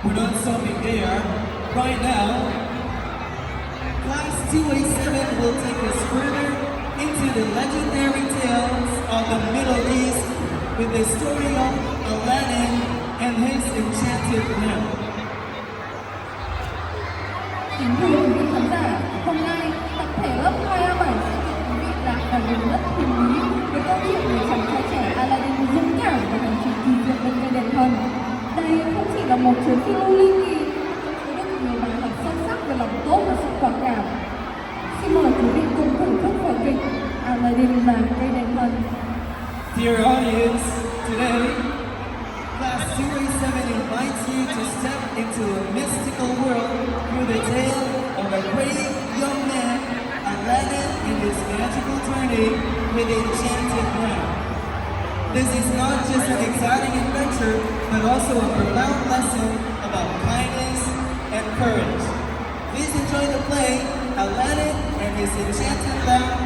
We're not stopping there. Right now, Class 287 will take us further into the legendary tales of the Middle East with the story of Aladdin and his enchanted lamp. Kính thưa quý vị khán giả, hôm nay tập thể lớp 2A7 sẽ cùng quý vị lạc vào vùng đất huyền bí với câu chuyện về chàng trai trẻ Aladdin dũng cảm và hành trình kỳ diệu bên cây đèn thần. Đây không chỉ là một chuyến phiêu lưu ly kỳ, mà chứa đựng nhiều bài học sâu sắc về lòng tốt và sự quả cảm. Xin mời quý vị cùng thưởng thức vở kịch Aladdin và cây đèn thần. Dear audience, today, Class 287 invites you to step into a mystical world through the tale of a brave young man, Aladdin, and his magical journey with the enchanted lamp. This is not just an exciting adventure, but also a profound lesson about kindness and courage. Please enjoy the play, Aladdin and his enchanted lamp,